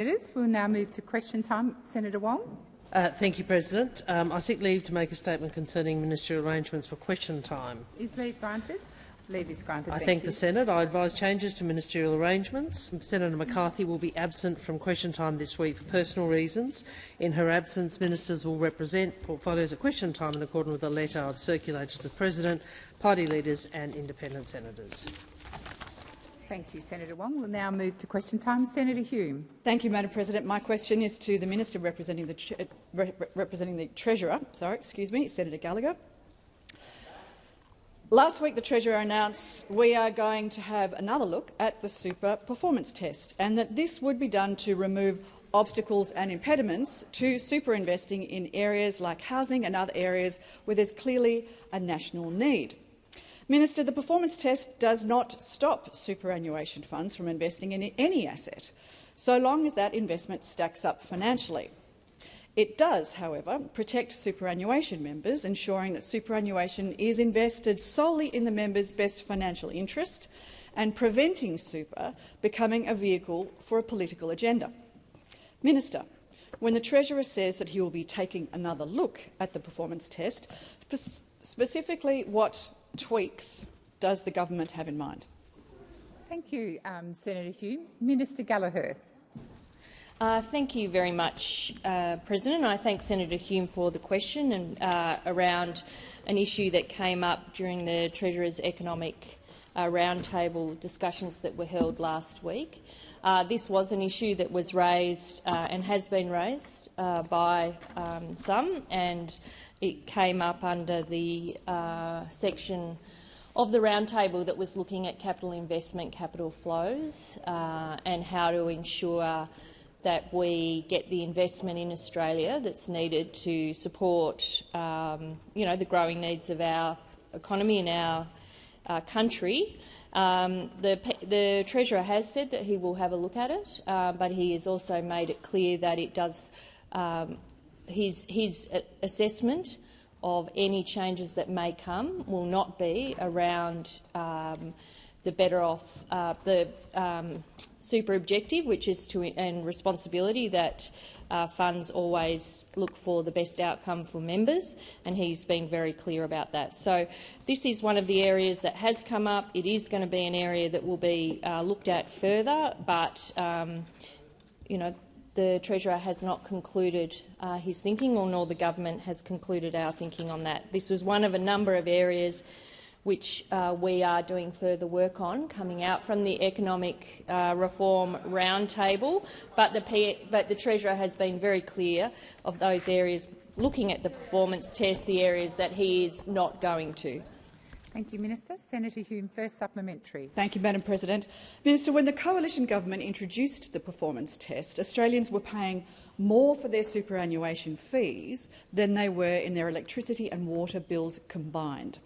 We'll now move to question time. Senator Wong. Thank you, President. I seek leave to make a statement concerning ministerial arrangements for question time. Is leave granted? Leave is granted. I thank the Senate. I advise changes to ministerial arrangements. Senator McCarthy will be absent from question time this week for personal reasons. In her absence, ministers will represent portfolios at question time in accordance with a letter I've circulated to the President, party leaders and independent senators. Thank you, Senator Wong. We'll now move to question time. Senator Hume. Thank you, Madam President. My question is to the Minister representing the Treasurer, Senator Gallagher. Last week, the Treasurer announced we are going to have another look at the super performance test and that this would be done to remove obstacles and impediments to super investing in areas like housing and other areas where there's clearly a national need. Minister, the performance test does not stop superannuation funds from investing in any asset, so long as that investment stacks up financially. It does, however, protect superannuation members, ensuring that superannuation is invested solely in the members' best financial interest and preventing super becoming a vehicle for a political agenda. Minister, when the Treasurer says that he will be taking another look at the performance test, specifically what tweaks does the government have in mind? Thank you, Senator Hume. Minister Gallagher. Thank you very much, President. I thank Senator Hume for the question and around an issue that came up during the Treasurer's economic roundtable discussions that were held last week. This was an issue that was raised and has been raised by some, and it came up under the section of the roundtable that was looking at capital investment, capital flows, and how to ensure that we get the investment in Australia that's needed to support the growing needs of our economy and our country. The Treasurer has said that he will have a look at it, but he has also made it clear that it does his assessment of any changes that may come will not be around the better off super objective, which is and responsibility that funds always look for the best outcome for members, and he's been very clear about that. So this is one of the areas that has come up. It is going to be an area that will be looked at further, but the Treasurer has not concluded his thinking, nor the government has concluded our thinking on that. This was one of a number of areas which we are doing further work on, coming out from the economic reform roundtable. But the Treasurer has been very clear of those areas, looking at the performance test, the areas that he is not going to. Thank you, Minister. Senator Hume, first supplementary. Thank you, Madam President. Minister, when the coalition government introduced the performance test, Australians were paying more for their superannuation fees than they were in their electricity and water bills combined.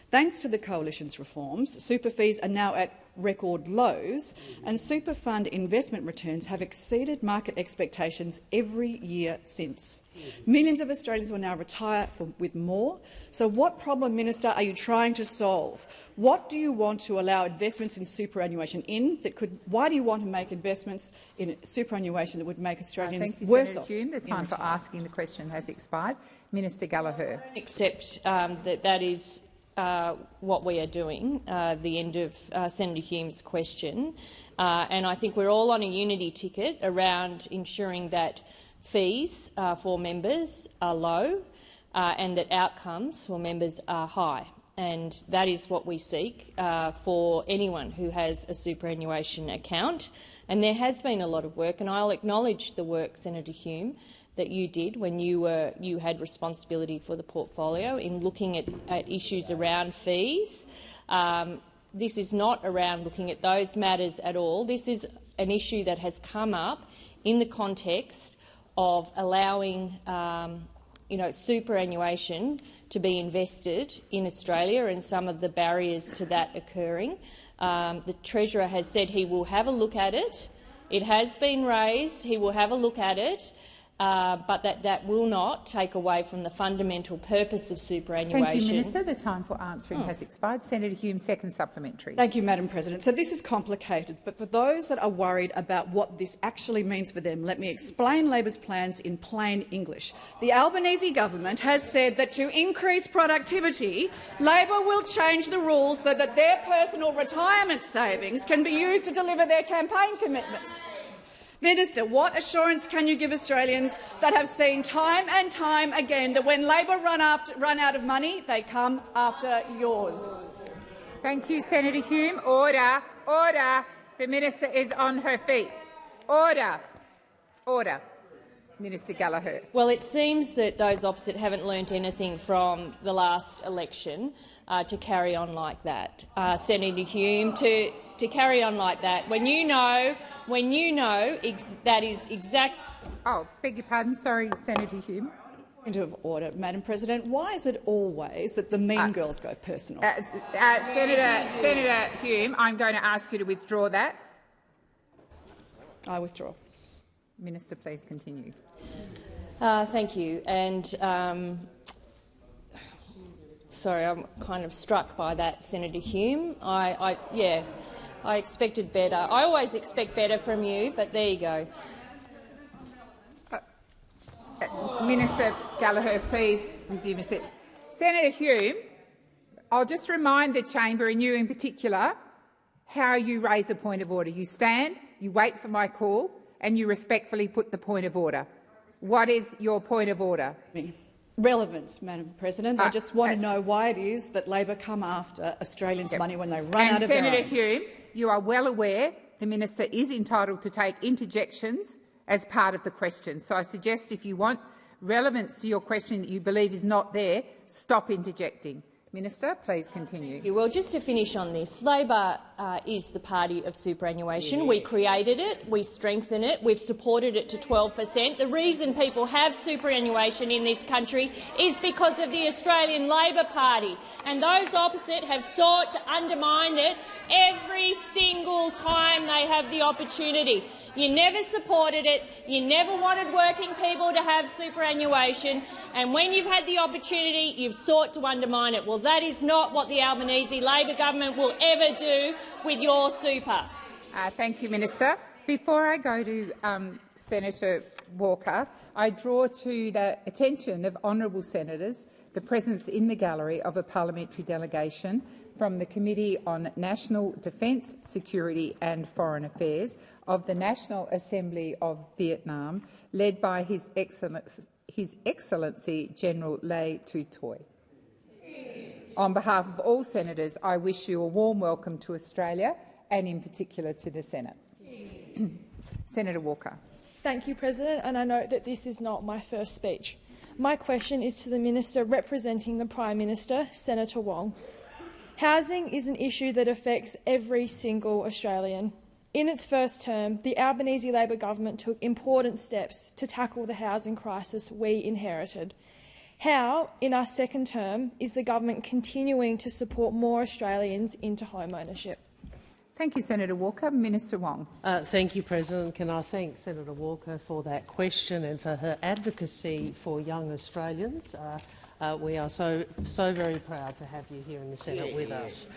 Thanks to the Coalition's reforms, super fees are now at record lows, and super fund investment returns have exceeded market expectations every year since. Millions of Australians will now retire with more. So what problem, Minister, are you trying to solve? What do you want to allow investments in superannuation in that could? Why do you want to make investments in superannuation that would make Australians worse off? Thank you, Senator Hume. The time for asking the question has expired. Minister Gallagher. Except that is what we are doing, the end of Senator Hume's question. And I think we're all on a unity ticket around ensuring that fees for members are low and that outcomes for members are high. And that is what we seek for anyone who has a superannuation account. And there has been a lot of work, and I'll acknowledge the work, Senator Hume, that you did when you had responsibility for the portfolio in looking at issues around fees. This is not around looking at those matters at all. This is an issue that has come up in the context of allowing superannuation to be invested in Australia and some of the barriers to that occurring. The Treasurer has said he will have a look at it. It has been raised. He will have a look at it. but that will not take away from the fundamental purpose of superannuation. Thank you, Minister. The time for answering has expired. Senator Hume, second supplementary. Thank you, Madam President. So this is complicated, but for those that are worried about what this actually means for them, let me explain Labor's plans in plain English. The Albanese government has said that to increase productivity, Labor will change the rules so that their personal retirement savings can be used to deliver their campaign commitments. Minister, what assurance can you give Australians that have seen time and time again that when Labor run out of money, they come after yours? Thank you, Senator Hume. Order. Order. The minister is on her feet. Order. Order. Minister Gallagher. Well, it seems that those opposite haven't learnt anything from the last election to carry on like that. Senator Hume, to carry on like that when you know that is exact. Oh, beg your pardon. Sorry, Senator Hume. Point of order, Madam President. Why is it always that the mean girls go personal? Senator Hume, I'm going to ask you to withdraw that. I withdraw. Minister, please continue. Thank you. And sorry, I'm kind of struck by that, Senator Hume. I expected better. I always expect better from you, but there you go. Minister Gallagher, please resume a seat. Senator Hume, I'll just remind the chamber, and you in particular, how you raise a point of order. You stand, you wait for my call, and you respectfully put the point of order. What is your point of order? Relevance, Madam President. I just want to know why it is that Labor come after Australians' money when they run out of their own. Senator Hume, you are well aware the minister is entitled to take interjections as part of the question. So I suggest if you want relevance to your question that you believe is not there, stop interjecting. Minister, please continue. Well, just to finish on this, Labor is the party of superannuation. Yeah. We created it, we strengthened it, we've supported it to 12%. The reason people have superannuation in this country is because of the Australian Labor Party, and those opposite have sought to undermine it every single time they have the opportunity. You never supported it, you never wanted working people to have superannuation, and when you've had the opportunity, you've sought to undermine it. Well, that is not what the Albanese Labor government will ever do with your super. Thank you, Minister. Before I go to Senator Walker, I draw to the attention of honourable senators the presence in the gallery of a parliamentary delegation from the Committee on National Defence, Security and Foreign Affairs of the National Assembly of Vietnam, led by His Excellency General Lê Tu Toi. On behalf of all senators, I wish you a warm welcome to Australia and in particular to the Senate. Senator Walker. Thank you, President, and I note that this is not my first speech. My question is to the Minister representing the Prime Minister, Senator Wong. Housing is an issue that affects every single Australian. In its first term, the Albanese Labor government took important steps to tackle the housing crisis we inherited. How, in our second term, is the government continuing to support more Australians into home ownership? Thank you, Senator Walker. Minister Wong. Thank you, President. Can I thank Senator Walker for that question and for her advocacy for young Australians. We are so very proud to have you here in the Senate with us.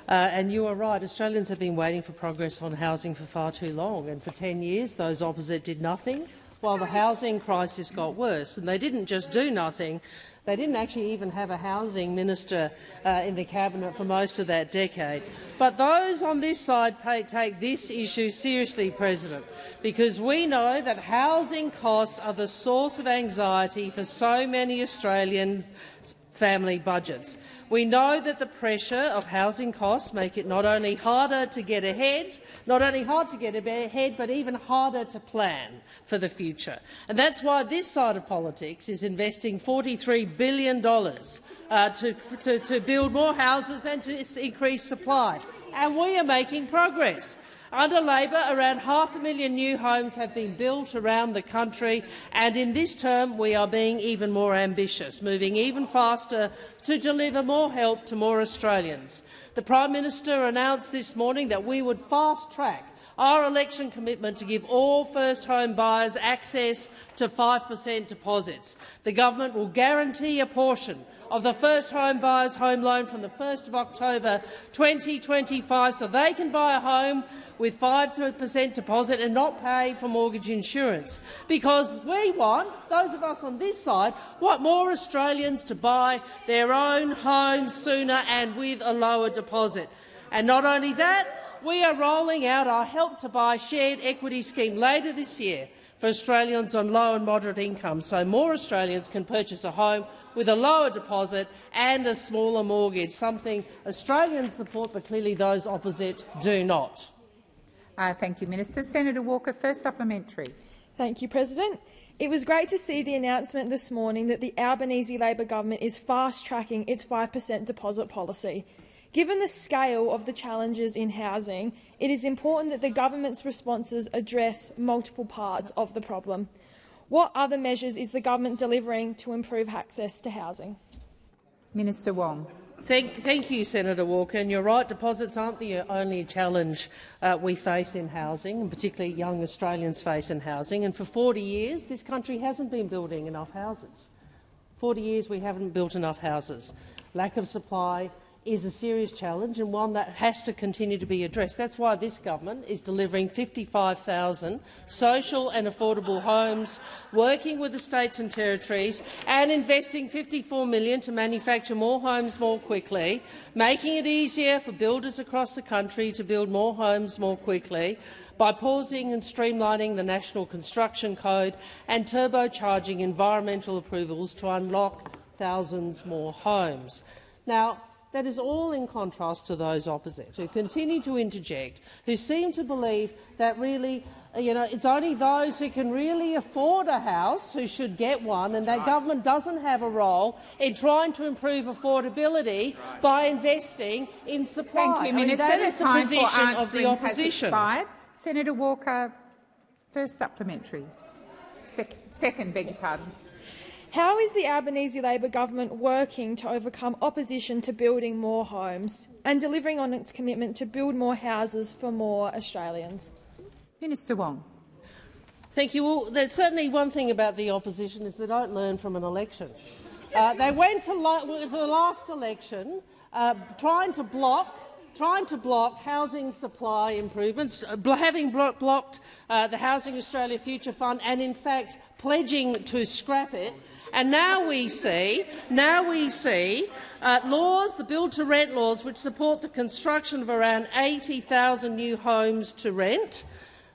And you are right, Australians have been waiting for progress on housing for far too long, and for 10 years those opposite did nothing while the housing crisis got worse. And they didn't just do nothing, they didn't actually even have a housing minister in the cabinet for most of that decade. But those on this side take this issue seriously, President, because we know that housing costs are the source of anxiety for so many Australians' family budgets. We know that the pressure of housing costs make it not only harder to get ahead, but even harder to plan for the future. And that's why this side of politics is investing $43 billion to build more houses and to increase supply. And we are making progress. Under Labor, around 500,000 new homes have been built around the country, and in this term we are being even more ambitious, moving even faster to deliver more help to more Australians. The Prime Minister announced this morning that we would fast-track our election commitment to give all first home buyers access to 5% deposits. The government will guarantee a portion of the first home buyer's home loan from the 1st of October 2025 so they can buy a home with 5% deposit and not pay for mortgage insurance. Because we want, those of us on this side, want more Australians to buy their own homes sooner and with a lower deposit. And not only that, we are rolling out our Help to Buy shared equity scheme later this year for Australians on low and moderate incomes, so more Australians can purchase a home with a lower deposit and a smaller mortgage, something Australians support but clearly those opposite do not. Thank you, Minister. Senator Walker, first supplementary. Thank you, President. It was great to see the announcement this morning that the Albanese Labor government is fast-tracking its 5% deposit policy. Given the scale of the challenges in housing, it is important that the government's responses address multiple parts of the problem. What other measures is the government delivering to improve access to housing? Minister Wong. Thank you, Senator Walker. And you're right, deposits aren't the only challenge we face in housing, and particularly young Australians face in housing. And for 40 years, this country hasn't been building enough houses. 40 years we haven't built enough houses. Lack of supply is a serious challenge and one that has to continue to be addressed. That's why this government is delivering 55,000 social and affordable homes, working with the states and territories and investing $54 million to manufacture more homes more quickly, making it easier for builders across the country to build more homes more quickly, by pausing and streamlining the National Construction Code and turbocharging environmental approvals to unlock thousands more homes. Now, that is all in contrast to those opposite, who continue to interject, who seem to believe that really it's only those who can really afford a house who should get one, and that government doesn't have a role in trying to improve affordability by investing in supply. Thank you, Minister. That is the position of the opposition. Senator Walker, first supplementary. Second, beg your pardon. How is the Albanese Labor government working to overcome opposition to building more homes and delivering on its commitment to build more houses for more Australians? Minister Wong. Thank you. Well, there's certainly one thing about the opposition is they don't learn from an election. They went to the last election trying to block housing supply improvements, having blocked the Housing Australia Future Fund and, in fact, pledging to scrap it. And now we see laws, the build-to-rent laws, which support the construction of around 80,000 new homes to rent.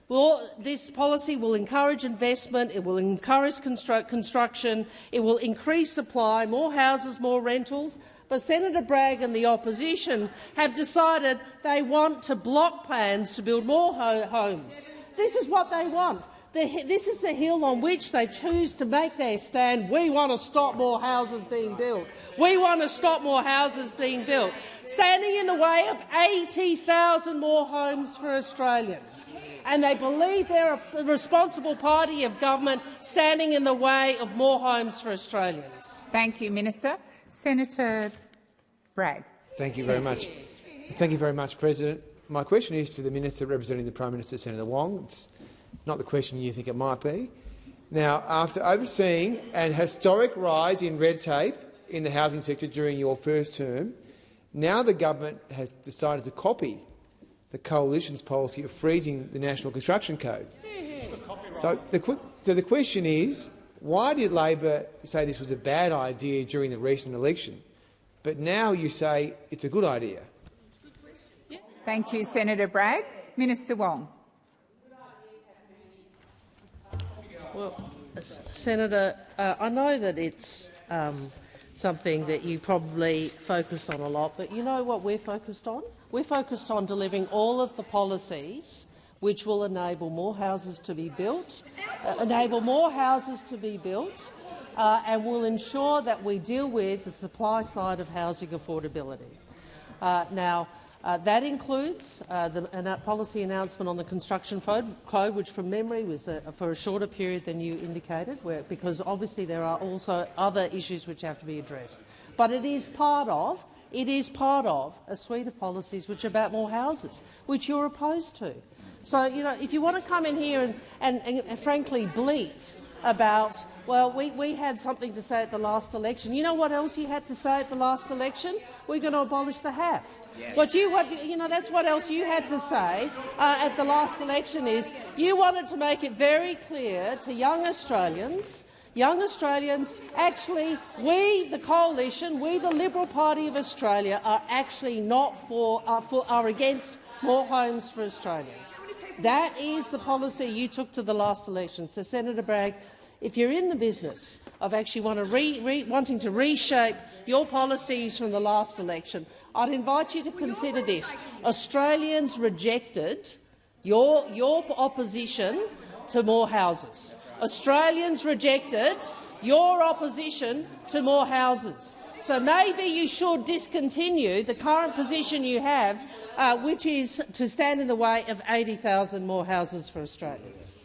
Well, this policy will encourage investment, it will encourage construction, it will increase supply, more houses, more rentals. But Senator Bragg and the opposition have decided they want to block plans to build more homes. This is what they want. This is the hill on which they choose to make their stand. We want to stop more houses being built. We want to stop more houses being built. Standing in the way of 80,000 more homes for Australians. And they believe they're a responsible party of government standing in the way of more homes for Australians. Thank you, Minister. Senator Bragg. Thank you very much. Thank you very much, President. My question is to the Minister representing the Prime Minister, Senator Wong. It's not the question you think it might be. Now, after overseeing an historic rise in red tape in the housing sector during your first term, now the government has decided to copy the Coalition's policy of freezing the National Construction Code. So the question is, why did Labor say this was a bad idea during the recent election, but now you say it's a good idea? Thank you, Senator Bragg. Minister Wong. Well, Senator, I know that it's something that you probably focus on a lot, but you know what we're focused on? We're focused on delivering all of the policies which will enable more houses to be built, and will ensure that we deal with the supply side of housing affordability. That includes the policy announcement on the construction code, which from memory was for a shorter period than you indicated, because obviously there are also other issues which have to be addressed. But it is part of a suite of policies which are about more houses, which you're opposed to. So, you know, if you want to come in here and frankly bleat about, well, we had something to say at the last election. You know what else you had to say at the last election? We're going to abolish the HAF. Yeah. That's what else you had to say at the last election is you wanted to make it very clear to young Australians, actually, we, the Coalition, we, the Liberal Party of Australia, are actually not are against more homes for Australians. That is the policy you took to the last election. So, Senator Bragg, if you're in the business of actually wanting to reshape your policies from the last election, I'd invite you to consider this. Australians rejected your opposition to more houses. Australians rejected your opposition to more houses. So maybe you should discontinue the current position you have, which is to stand in the way of 80,000 more houses for Australians.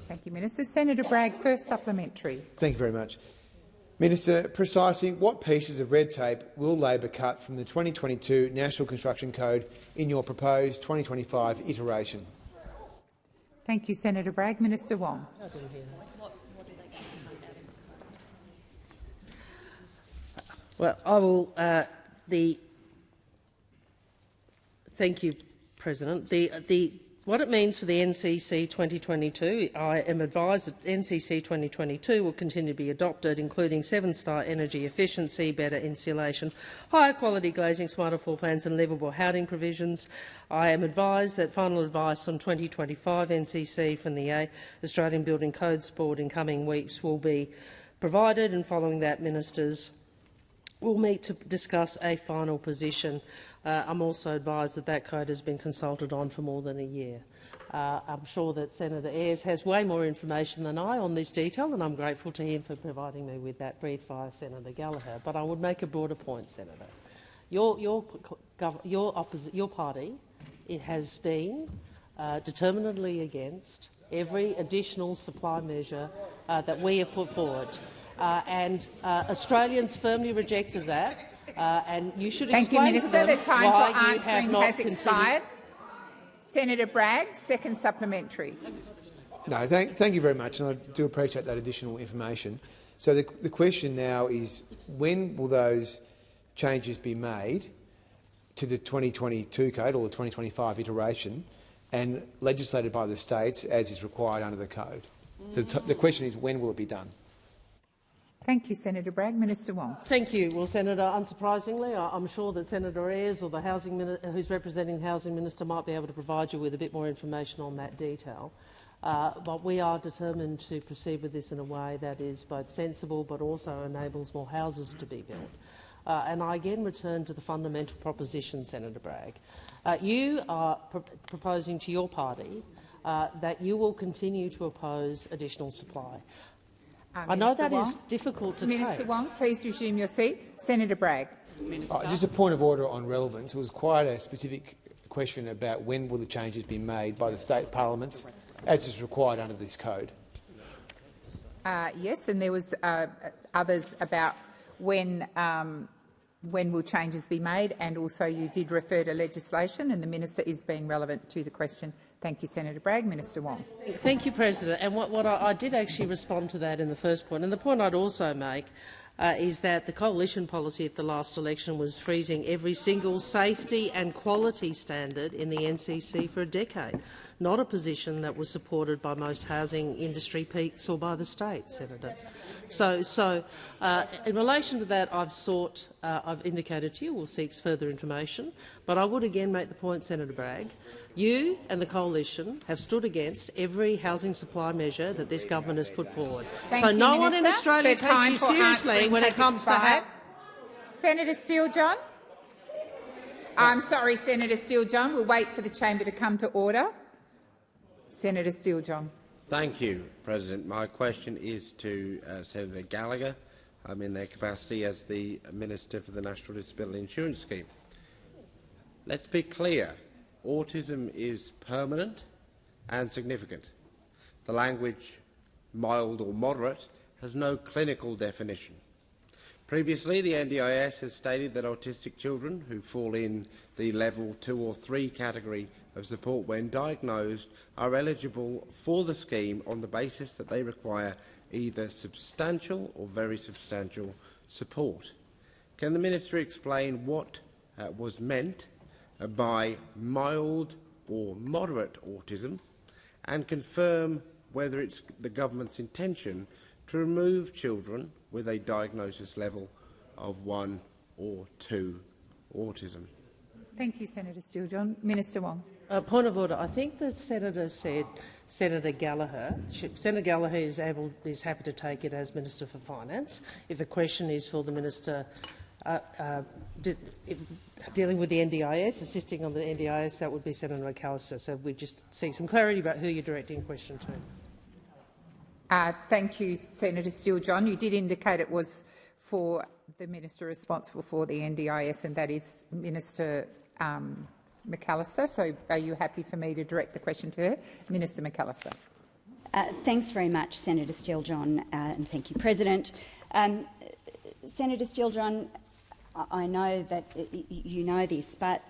Thank you, Minister. Senator Bragg, first supplementary. Thank you very much. Minister, precisely what pieces of red tape will Labor cut from the 2022 National Construction Code in your proposed 2025 iteration? Thank you, Senator Bragg. Minister Wong. Well, I will. Thank you, President. What it means for the NCC 2022, I am advised that NCC 2022 will continue to be adopted, including 7-star energy efficiency, better insulation, higher quality glazing, smarter floor plans and livable housing provisions. I am advised that final advice on 2025 NCC from the Australian Building Codes Board in coming weeks will be provided, and following that, ministers will meet to discuss a final position. I'm also advised that that code has been consulted on for more than a year. I'm sure that Senator Ayres has way more information than I on this detail, and I'm grateful to him for providing me with that brief via Senator Gallagher. But I would make a broader point, Senator. Your party has been determinedly against every additional supply measure that we have put forward. Australians firmly rejected that, and you should explain to them why you have not continued. Thank you, Minister. The time for answering has expired. Senator Bragg, second supplementary. No, thank you very much, and I do appreciate that additional information. So the question now is, when will those changes be made to the 2022 code or the 2025 iteration and legislated by the states as is required under the code? So the question is, when will it be done? Thank you, Senator Bragg. Minister Wong. Thank you. Well, Senator, unsurprisingly, I'm sure that Senator Ayres or the who's representing the Housing Minister might be able to provide you with a bit more information on that detail. But we are determined to proceed with this in a way that is both sensible but also enables more houses to be built. And I again return to the fundamental proposition, Senator Bragg. You are proposing to your party that you will continue to oppose additional supply. I know that is difficult to take. Minister Wong, please resume your seat. Senator Bragg. Just a point of order on relevance. It was quite a specific question about when will the changes be made by the state parliaments, as is required under this code. Yes, and there was others about when will changes be made, and also you did refer to legislation, and the minister is being relevant to the question. Thank you, Senator Bragg. Minister Wong. Thank you, President. And what I did actually respond to that in the first point. And the point I'd also make is that the coalition policy at the last election was freezing every single safety and quality standard in the NCC for a decade, not a position that was supported by most housing industry peaks or by the state, Senator. So in relation to that, I've indicated to you we'll seek further information, but I would again make the point, Senator Bragg, you and the coalition have stood against every housing supply measure that this government has put forward. So no one in Australia takes you seriously when it comes to that. Senator Steele-John. I'm sorry, Senator Steele-John. We'll wait for the chamber to come to order. Senator Steele-John. Thank you, President. My question is to Senator Gallagher. I'm in their capacity as the Minister for the National Disability Insurance Scheme. Let's be clear. Autism is permanent and significant. The language mild or moderate has no clinical definition. Previously, the NDIS has stated that autistic children who fall in the level 2 or 3 category of support when diagnosed are eligible for the scheme on the basis that they require either substantial or very substantial support. Can the Minister explain what was meant by mild or moderate autism and confirm whether it's the government's intention to remove children with a diagnosis level of 1 or 2 autism? Thank you, Senator Steele-John. Minister Wong. Point of order. I think the senator said Senator Gallagher. Senator Gallagher is happy to take it as Minister for Finance. If the question is for the minister dealing with the NDIS, assisting on the NDIS, that would be Senator McAllister. So we just seek some clarity about who you're directing the question to. Thank you, Senator Steele-John. You did indicate it was for the minister responsible for the NDIS, and that is Minister McAllister. So are you happy for me to direct the question to her? Minister McAllister. Thanks very much, Senator Steele-John, and thank you, President. Senator Steele-John, I know that you know this, but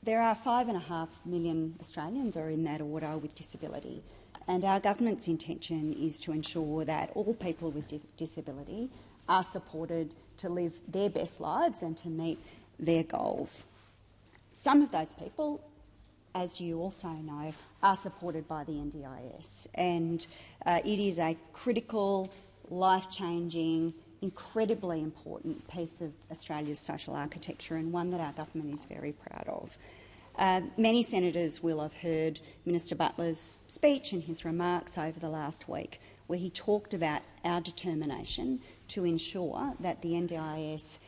there are 5.5 million Australians are in that order with disability. And our government's intention is to ensure that all people with disability are supported to live their best lives and to meet their goals. Some of those people, as you also know, are supported by the NDIS, and it is a critical, life-changing, incredibly important piece of Australia's social architecture, and one that our government is very proud of. Many senators will have heard Minister Butler's speech and his remarks over the last week, where he talked about our determination to ensure that the NDIS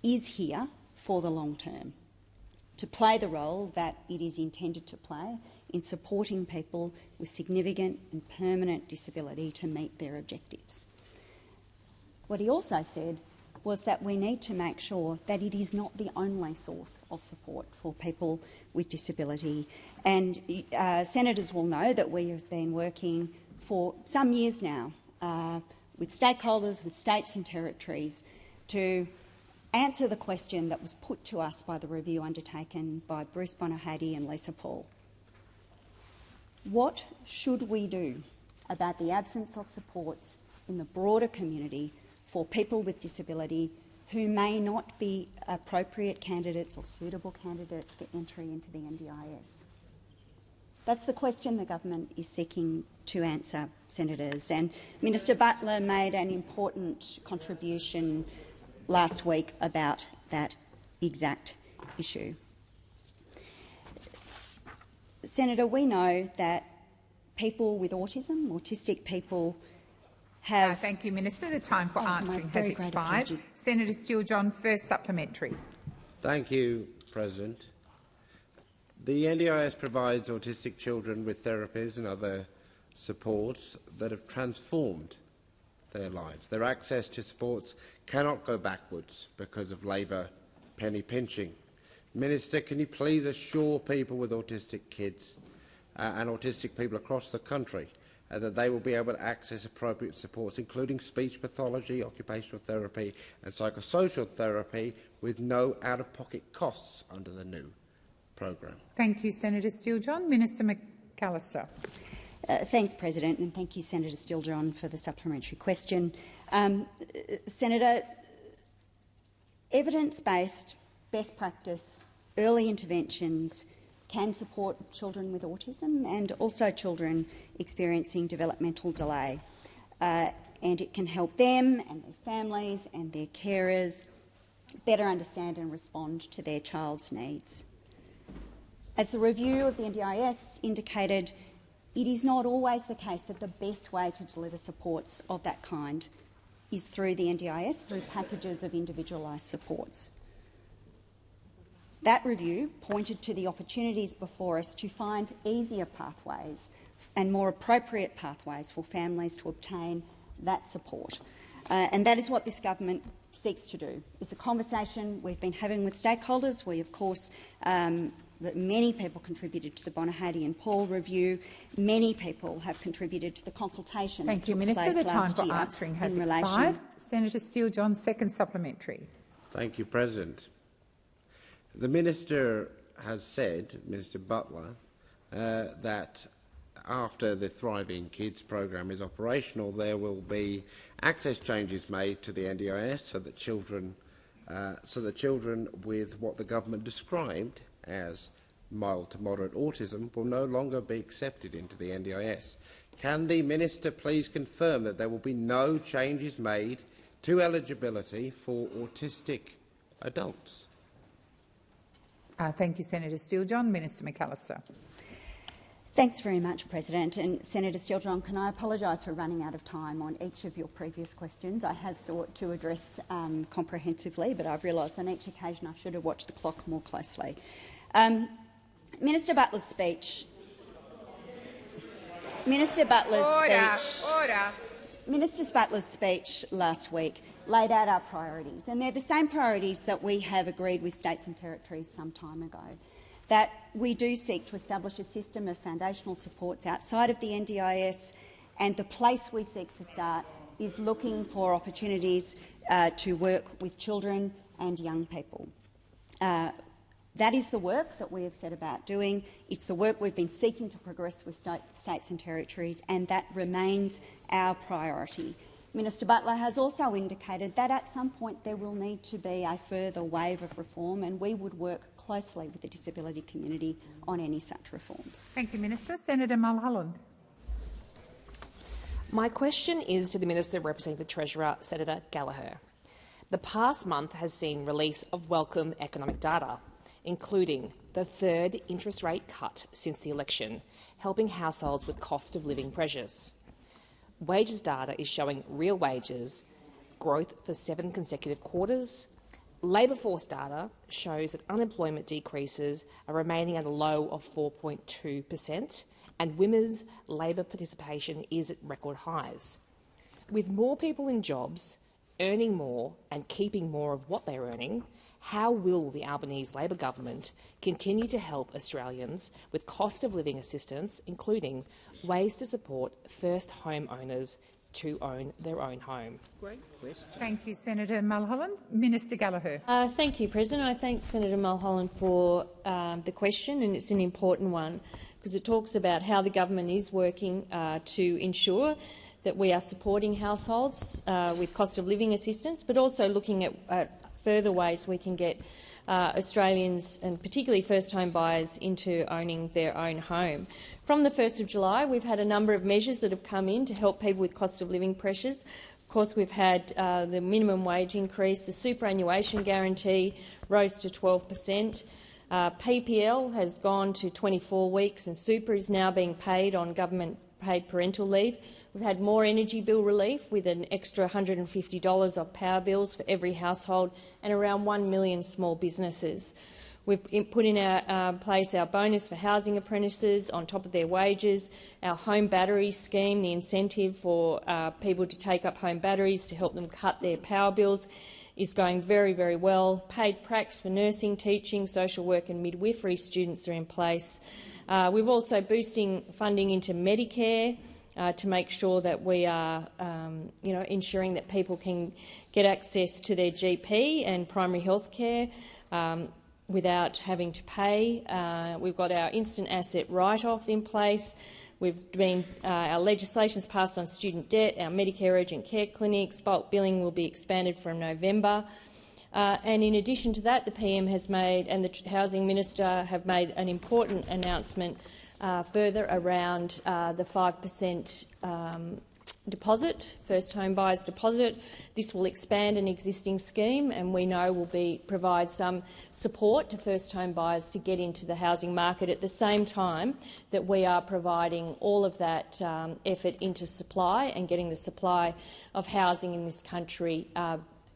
is here for the long term, to play the role that it is intended to play in supporting people with significant and permanent disability to meet their objectives. What he also said was that we need to make sure that it is not the only source of support for people with disability. And senators will know that we have been working for some years now with stakeholders, with states and territories, to answer the question that was put to us by the review undertaken by Bruce Bonner-Hady and Lisa Paul. What should we do about the absence of supports in the broader community for people with disability who may not be appropriate candidates or suitable candidates for entry into the NDIS? That's the question the government is seeking to answer, senators. And Minister Butler made an important contribution last week about that exact issue. Senator, we know that people with autism, autistic people, have... thank you, Minister. The time for answering has expired. Senator Steele-John, first supplementary. Thank you, President. The NDIS provides autistic children with therapies and other supports that have transformed their lives. Their access to supports cannot go backwards because of Labor penny pinching. Minister, can you please assure people with autistic kids and autistic people across the country that they will be able to access appropriate supports, including speech pathology, occupational therapy and psychosocial therapy, with no out-of-pocket costs under the new programme? Thank you, Senator Steele-John. Minister McAllister. Thanks, President, and thank you, Senator Steele-John, for the supplementary question. Senator, evidence-based, best practice, early interventions can support children with autism and also children experiencing developmental delay. And it can help them and their families and their carers better understand and respond to their child's needs. As the review of the NDIS indicated, it is not always the case that the best way to deliver supports of that kind is through the NDIS, through packages of individualised supports. That review pointed to the opportunities before us to find easier pathways and more appropriate pathways for families to obtain that support. And that is what this government seeks to do. It's a conversation we've been having with stakeholders. We, of course, that many people contributed to the Bonahady and Paul review. Many people have contributed to the consultation. Thank you, Minister. The time for answering has expired. Senator Steele-John, second supplementary. Thank you, President. The Minister has said, Minister Butler, that after the Thriving Kids programme is operational, there will be access changes made to the NDIS so that children with what the government described as mild to moderate autism will no longer be accepted into the NDIS. Can the Minister please confirm that there will be no changes made to eligibility for autistic adults? Thank you, Senator Steele-John. Minister McAllister. Thanks very much, President. And Senator Steele-John, can I apologise for running out of time on each of your previous questions? I have sought to address comprehensively, but I've realised on each occasion I should have watched the clock more closely. Minister Butler's speech. Minister Butler's speech last week laid out our priorities, and they're the same priorities that we have agreed with states and territories some time ago. That we do seek to establish a system of foundational supports outside of the NDIS, and the place we seek to start is looking for opportunities to work with children and young people. That is the work that we have set about doing. It's the work we've been seeking to progress with states and territories, and that remains our priority. Minister Butler has also indicated that at some point there will need to be a further wave of reform, and we would work closely with the disability community on any such reforms. Thank you, Minister. Senator Mulholland. My question is to the Minister representing the Treasurer, Senator Gallagher. The past month has seen release of welcome economic data, including the third interest rate cut since the election, helping households with cost of living pressures. Wages data is showing real wages growth for 7 consecutive quarters. Labour force data shows that unemployment decreases are remaining at a low of 4.2%, and women's labour participation is at record highs. With more people in jobs, earning more and keeping more of what they're earning, how will the Albanese Labor government continue to help Australians with cost of living assistance, including ways to support first home owners to own their own home? Great question. Thank you, Senator Mulholland. Minister Gallagher. Thank you, President. I thank Senator Mulholland for the question, and it's an important one because it talks about how the government is working to ensure that we are supporting households with cost of living assistance, but also looking at further ways we can get Australians, and particularly first-home buyers, into owning their own home. From the 1st of July, we've had a number of measures that have come in to help people with cost of living pressures. Of course, we've had the minimum wage increase, the superannuation guarantee rose to 12%. PPL has gone to 24 weeks, and super is now being paid on government-paid parental leave. We've had more energy bill relief with an extra $150 of power bills for every household and around 1 million small businesses. We've put in place our bonus for housing apprentices on top of their wages, our home battery scheme, the incentive for people to take up home batteries to help them cut their power bills is going very, very well. Paid pracs for nursing, teaching, social work and midwifery students are in place. We've also boosting funding into Medicare to make sure that we are ensuring that people can get access to their GP and primary health care without having to pay. We've got our instant asset write-off in place. Our legislation's passed on student debt, our Medicare urgent care clinics, bulk billing will be expanded from November. And in addition to that, the PM has made and the Housing Minister have made an important announcement further around the 5% deposit, first home buyers deposit. This will expand an existing scheme, and we know will provide some support to first home buyers to get into the housing market at the same time that we are providing all of that effort into supply and getting the supply of housing in this country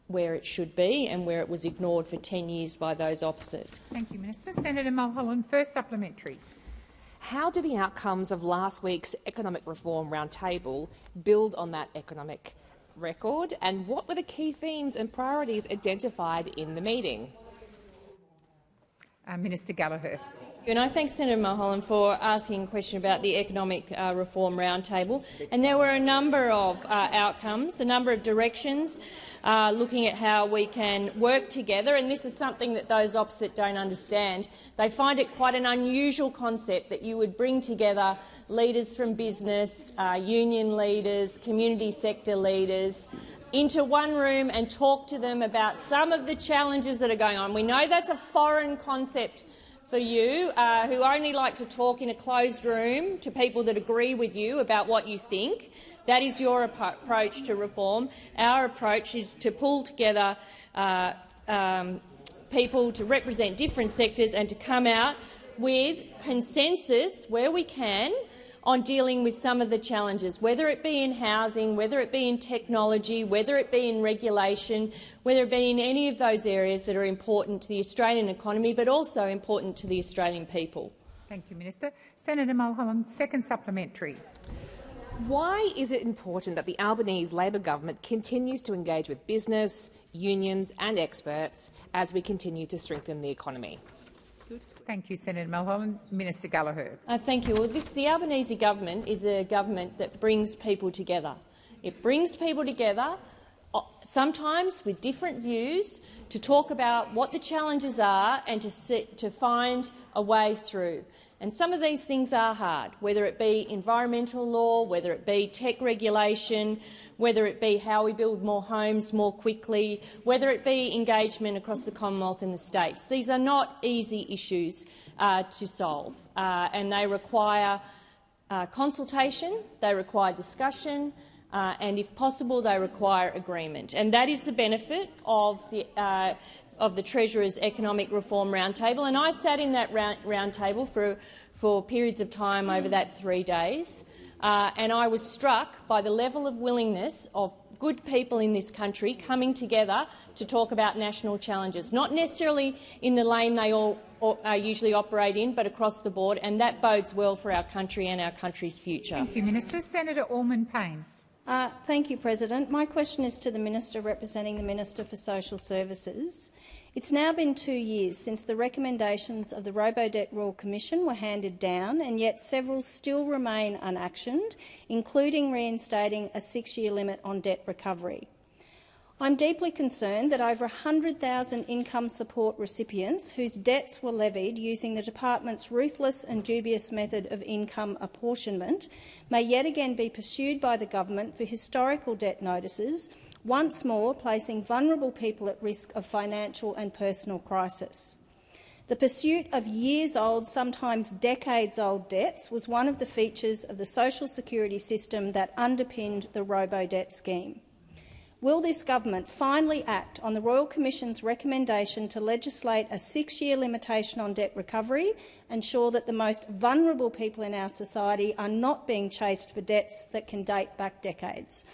where it should be and where it was ignored for 10 years by those opposite. Thank you, Minister. Senator Mulholland, first supplementary. How do the outcomes of last week's economic reform roundtable build on that economic record, and what were the key themes and priorities identified in the meeting? Minister Gallagher. And I thank Senator Mulholland for asking a question about the Economic Reform Roundtable. And there were a number of outcomes, a number of directions, looking at how we can work together. And this is something that those opposite don't understand. They find it quite an unusual concept that you would bring together leaders from business, union leaders, community sector leaders, into one room and talk to them about some of the challenges that are going on. We know that's a foreign concept for you, who only like to talk in a closed room to people that agree with you about what you think. That is your approach to reform. Our approach is to pull together people to represent different sectors and to come out with consensus where we can on dealing with some of the challenges, whether it be in housing, whether it be in technology, whether it be in regulation, whether it be in any of those areas that are important to the Australian economy but also important to the Australian people. Thank you, Minister. Senator Mulholland, second supplementary. Why is it important that the Albanese Labor government continues to engage with business, unions and experts as we continue to strengthen the economy? Thank you, Senator Mulholland. Minister Gallagher. Thank you. Well, the Albanese government is a government that brings people together. It brings people together, sometimes with different views, to talk about what the challenges are and to find a way through. And some of these things are hard, whether it be environmental law, whether it be tech regulation, whether it be how we build more homes more quickly, whether it be engagement across the Commonwealth and the states. These are not easy issues to solve, and they require consultation, they require discussion, and if possible they require agreement. And that is the benefit of the Treasurer's Economic Reform Roundtable, and I sat in that roundtable for periods of time over that 3 days, and I was struck by the level of willingness of good people in this country coming together to talk about national challenges, not necessarily in the lane they all usually operate in, but across the board, and that bodes well for our country and our country's future. Thank you, Minister. Senator Orman-Payne. Thank you, President. My question is to the Minister representing the Minister for Social Services. It's now been 2 years since the recommendations of the Robo-Debt Royal Commission were handed down, and yet several still remain unactioned, including reinstating a 6-year limit on debt recovery. I'm deeply concerned that over 100,000 income support recipients whose debts were levied using the Department's ruthless and dubious method of income apportionment may yet again be pursued by the government for historical debt notices, once more placing vulnerable people at risk of financial and personal crisis. The pursuit of years-old, sometimes decades-old debts was one of the features of the social security system that underpinned the robo-debt scheme. Will this government finally act on the Royal Commission's recommendation to legislate a 6-year limitation on debt recovery, ensure that the most vulnerable people in our society are not being chased for debts that can date back decades?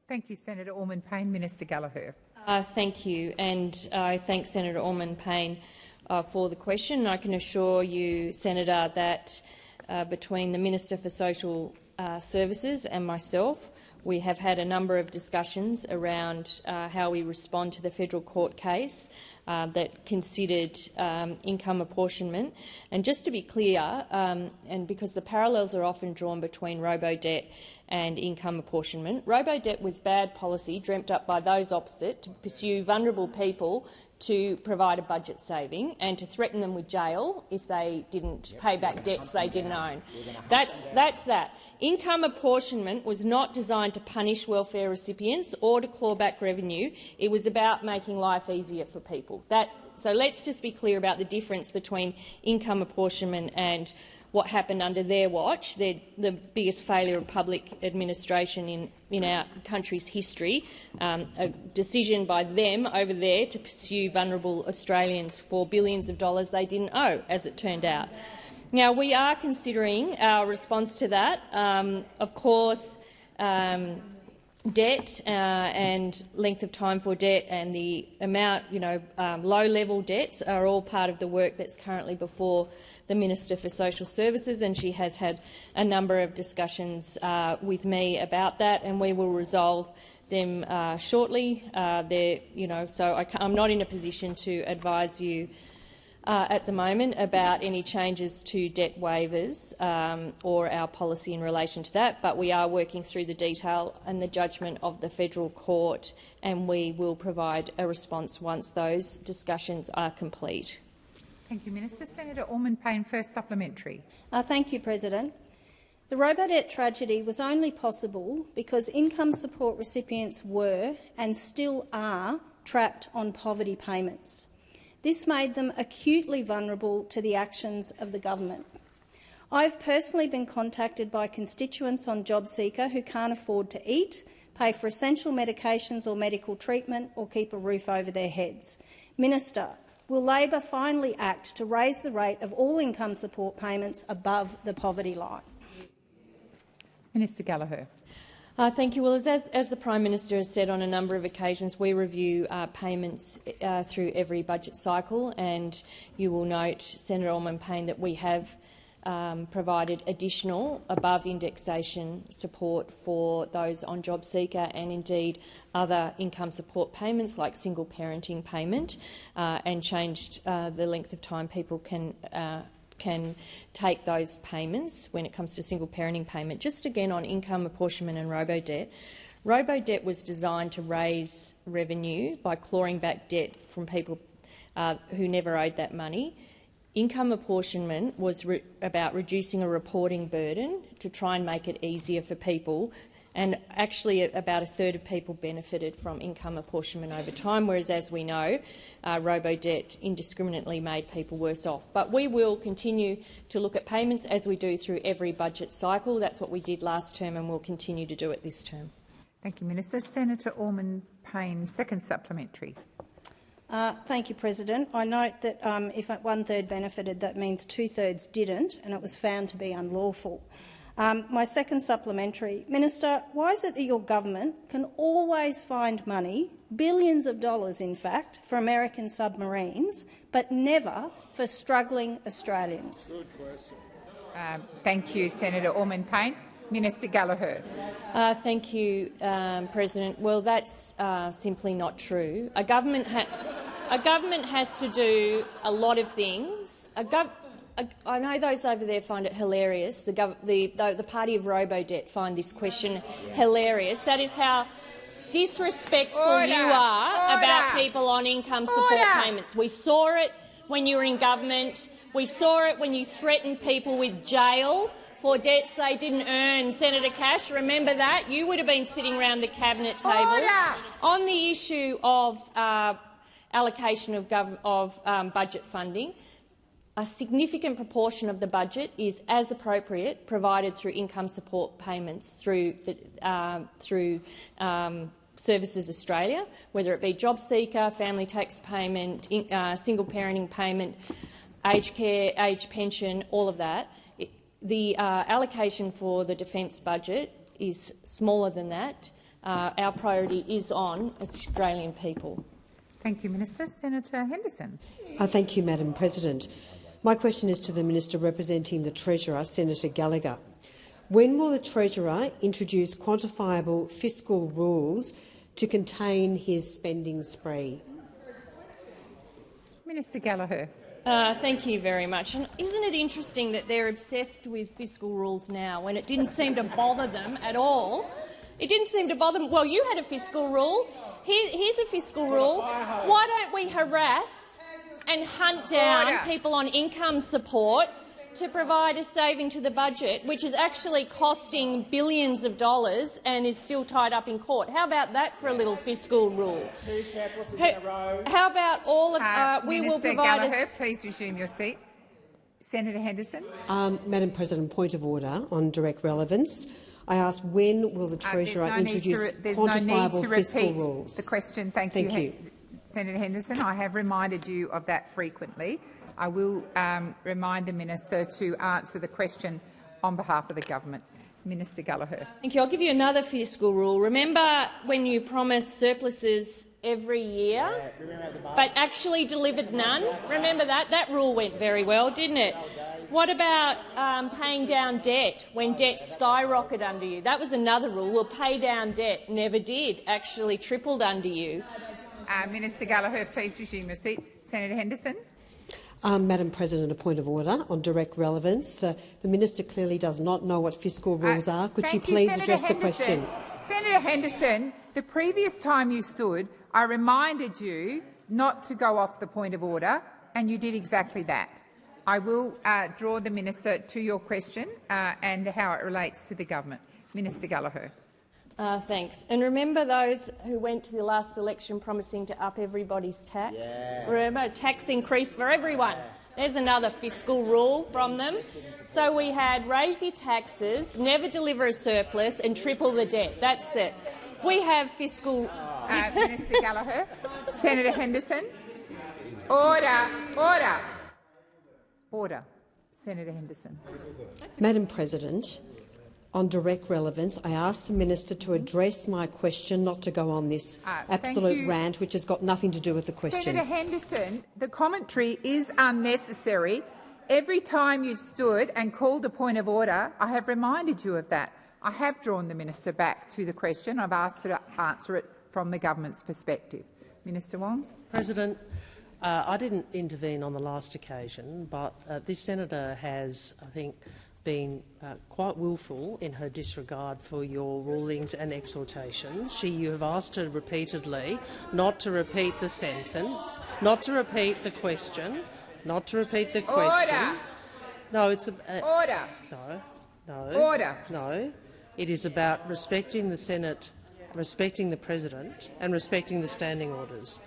Thank you, Senator Orman-Payne. Minister Gallagher. Thank you, and I thank Senator Orman-Payne for the question. I can assure you, Senator, that between the Minister for Social Services and myself, we have had a number of discussions around how we respond to the federal court case that considered income apportionment. And just to be clear, and because the parallels are often drawn between robo-debt and income apportionment, robo-debt was bad policy dreamt up by those opposite to pursue vulnerable people to provide a budget saving and to threaten them with jail if they didn't pay back debts they didn't own. That's that. Income apportionment was not designed to punish welfare recipients or to claw back revenue. It was about making life easier for people. So let's just be clear about the difference between income apportionment and what happened under their watch. They're the biggest failure of public administration in our country's history, a decision by them over there to pursue vulnerable Australians for billions of dollars they didn't owe, as it turned out. Now, we are considering our response to that. Of course, debt and length of time for debt and the amount, low-level debts are all part of the work that's currently before the Minister for Social Services, and she has had a number of discussions with me about that, and we will resolve them shortly. So I'm not in a position to advise you at the moment about any changes to debt waivers or our policy in relation to that, but we are working through the detail and the judgment of the Federal Court, and we will provide a response once those discussions are complete. Thank you, Minister. Senator Orman-Payne, first supplementary. Thank you, President. The robo-debt tragedy was only possible because income support recipients were and still are trapped on poverty payments. This made them acutely vulnerable to the actions of the government. I've personally been contacted by constituents on JobSeeker who can't afford to eat, pay for essential medications or medical treatment, or keep a roof over their heads. Minister, will Labor finally act to raise the rate of all income support payments above the poverty line? Minister Gallagher. Thank you. Well, as the Prime Minister has said on a number of occasions, we review payments through every budget cycle, and you will note, Senator Orman-Payne, that we have provided additional above-indexation support for those on JobSeeker and indeed other income support payments like single parenting payment, and changed the length of time people can take those payments when it comes to single parenting payment. Just again on income apportionment and robo-debt. Robo-debt was designed to raise revenue by clawing back debt from people who never owed that money. Income apportionment was about reducing a reporting burden to try and make it easier for people, and actually about a third of people benefited from income apportionment over time, whereas, as we know, robo-debt indiscriminately made people worse off. But we will continue to look at payments as we do through every budget cycle. That's what we did last term and we'll continue to do it this term. Thank you, Minister. Senator Orman-Payne, second supplementary. Thank you, President. I note that if one-third benefited, that means two-thirds didn't, and it was found to be unlawful. My second supplementary. Minister, why is it that your government can always find money, billions of dollars in fact, for American submarines, but never for struggling Australians? Good question. Thank you, Senator Orman-Payne. Minister Gallagher. Thank you, President. Well, that's simply not true. A government has to do a lot of things. I know those over there find it hilarious. The party of robo-debt find this question hilarious. That is how disrespectful you are about people on income support payments. We saw it when you were in government. We saw it when you threatened people with jail for debts they didn't earn. Senator Cash, remember that? You would have been sitting around the cabinet table. On the issue of allocation of budget funding, a significant proportion of the budget is, as appropriate, provided through income support payments through Services Australia, whether it be JobSeeker, family tax payment, single parenting payment, aged care, age pension, all of that. The allocation for the defence budget is smaller than that. Our priority is on Australian people. Thank you, Minister. Senator Henderson. Thank you, Madam President. My question is to the Minister representing the Treasurer, Senator Gallagher. When will the Treasurer introduce quantifiable fiscal rules to contain his spending spree? Minister Gallagher. Thank you very much. And isn't it interesting that they're obsessed with fiscal rules now when it didn't seem to bother them at all? It didn't seem to bother them. Well, you had a fiscal rule. Here's a fiscal rule. Why don't we harass and hunt down people on income support to provide a saving to the budget, which is actually costing billions of dollars and is still tied up in court? How about that for a little fiscal rule? How about all of we will provide Gallagher, please resume your seat. Senator Henderson. Madam President, point of order on direct relevance. I ask, when will the Treasurer introduce quantifiable fiscal rules? The question. Thank you. Senator Henderson, I have reminded you of that frequently. I will remind the Minister to answer the question on behalf of the government. Minister Gallagher. Thank you. I'll give you another fiscal rule. Remember when you promised surpluses every year but actually delivered none? Remember that? That rule went very well, didn't it? What about paying down debt when debt skyrocketed under you? That was another rule. We'll pay down debt. Never did. Actually tripled under you. Minister Gallagher, please resume your seat. Senator Henderson. Madam President, a point of order on direct relevance. The minister clearly does not know what fiscal rules are. Could she please address the question? Senator Henderson, the previous time you stood, I reminded you not to go off the point of order, and you did exactly that. I will draw the minister to your question and how it relates to the government. Minister Gallagher. Thanks. And remember those who went to the last election promising to up everybody's tax? Yeah. Remember, tax increase for everyone. There's another fiscal rule from them. So we had raise your taxes, never deliver a surplus and triple the debt. That's it. We have fiscal... Minister Gallagher. Senator Henderson. Order. Order. Order. Senator Henderson. Madam President, on direct relevance, I ask the minister to address my question, not to go on this absolute rant, which has got nothing to do with the question. Senator Henderson, the commentary is unnecessary. Every time you've stood and called a point of order, I have reminded you of that. I have drawn the minister back to the question. I've asked her to answer it from the government's perspective. Minister Wong. President, I didn't intervene on the last occasion, but this senator has, I think, been quite willful in her disregard for your rulings and exhortations. You have asked her repeatedly not to repeat the sentence, not to repeat the question, not to repeat the question. Order. No, it's order. No. Order. No. It is about respecting the Senate, respecting President, and respecting the standing orders.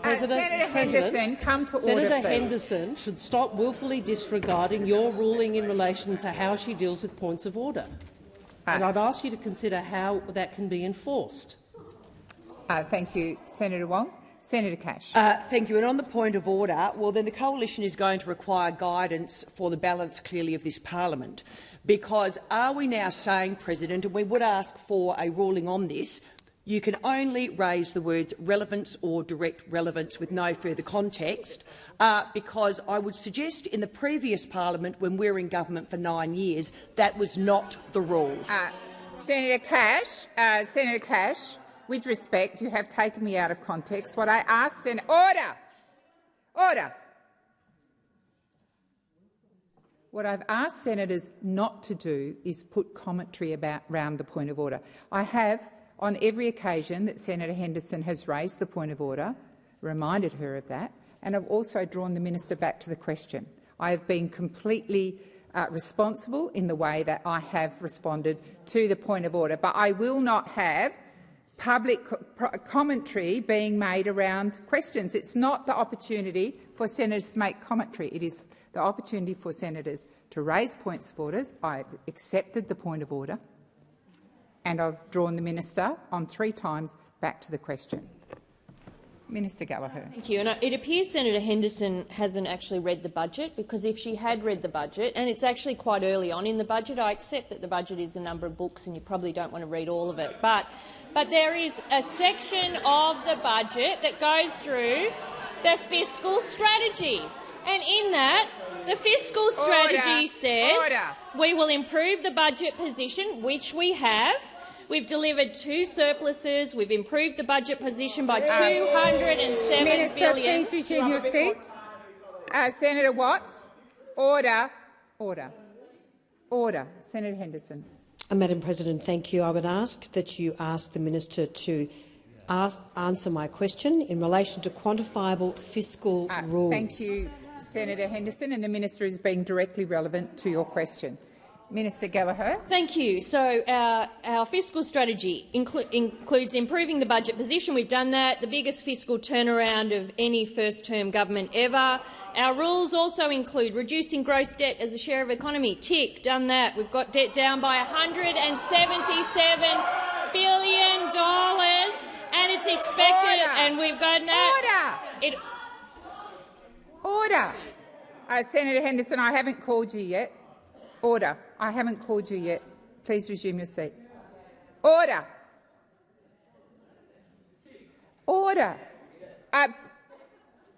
Senator Henderson, come to order, Senator please. Henderson should stop willfully disregarding your ruling in relation to how she deals with points of order. And I'd ask you to consider how that can be enforced. Thank you, Senator Wong. Senator Cash. Thank you. And on the point of order, well, then the coalition is going to require guidance for the balance, clearly, of this parliament. Because are we now saying, President, and we would ask for a ruling on this, you can only raise the words relevance or direct relevance with no further context, because I would suggest in the previous parliament, when we were in government for 9 years, that was not the rule. Senator Cash, with respect, you have taken me out of context. What I asked, Order. What I've asked senators not to do is put commentary around the point of order. I have, on every occasion that Senator Henderson has raised the point of order, reminded her of that, and I've also drawn the minister back to the question. I have been completely responsible in the way that I have responded to the point of order, but I will not have public commentary being made around questions. It's not the opportunity for senators to make commentary. It is the opportunity for senators to raise points of order. I've accepted the point of order, and I've drawn the minister on 3 times back to the question. Minister Gallagher. Thank you. And it appears Senator Henderson hasn't actually read the budget, because if she had read the budget, and it's actually quite early on in the budget, I accept that the budget is a number of books and you probably don't want to read all of it, but there is a section of the budget that goes through the fiscal strategy. And in that, the fiscal strategy says we will improve the budget position, which we have. We've delivered 2 surpluses. We've improved the budget position by $207 Minister, billion. please resume your seat. Senator Watts. Order. Senator Henderson. Madam President, thank you. I would ask that you ask the minister to answer my question in relation to quantifiable fiscal rules. Thank you, Senator Henderson, and the minister is being directly relevant to your question. Minister Gallagher. Thank you. So our fiscal strategy includes improving the budget position. We've done that, the biggest fiscal turnaround of any first-term government ever. Our rules also include reducing gross debt as a share of economy. Tick, done that. We've got debt down by $177 billion, and it's expected, and we've got that. Order. Senator Henderson, I haven't called you yet. Order. I haven't called you yet. Please resume your seat. Order.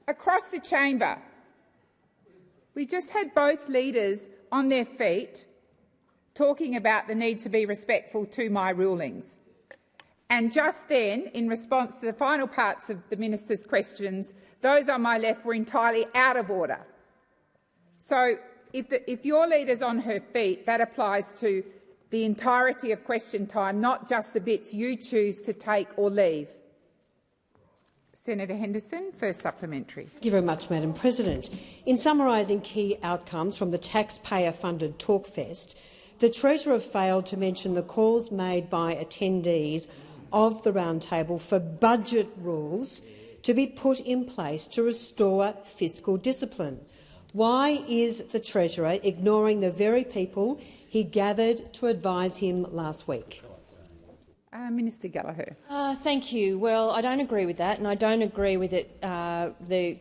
Across the chamber, we just had both leaders on their feet talking about the need to be respectful to my rulings. And just then, in response to the final parts of the minister's questions, those on my left were entirely out of order. So if your leader's on her feet, that applies to the entirety of question time, not just the bits you choose to take or leave. Senator Henderson, first supplementary. Thank you very much, Madam President. In summarising key outcomes from the taxpayer-funded Talkfest, the Treasurer failed to mention the calls made by attendees of the roundtable for budget rules to be put in place to restore fiscal discipline. Why is the Treasurer ignoring the very people he gathered to advise him last week? Minister Gallagher. Thank you. Well, I don't agree with that, and I don't agree with it, the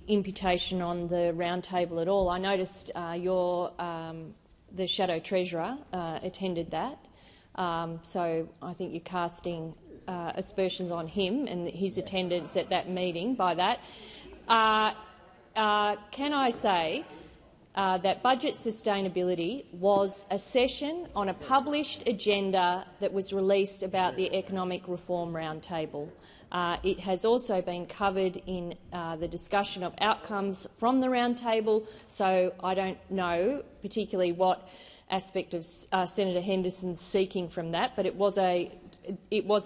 imputation on the roundtable at all. I noticed the Shadow Treasurer attended that, so I think you're casting aspersions on him and his attendance at that meeting by that. Can I say that budget sustainability was a session on a published agenda that was released about the economic reform roundtable. It has also been covered in the discussion of outcomes from the roundtable, so I don't know particularly what aspect of Senator Henderson's seeking from that, but it was a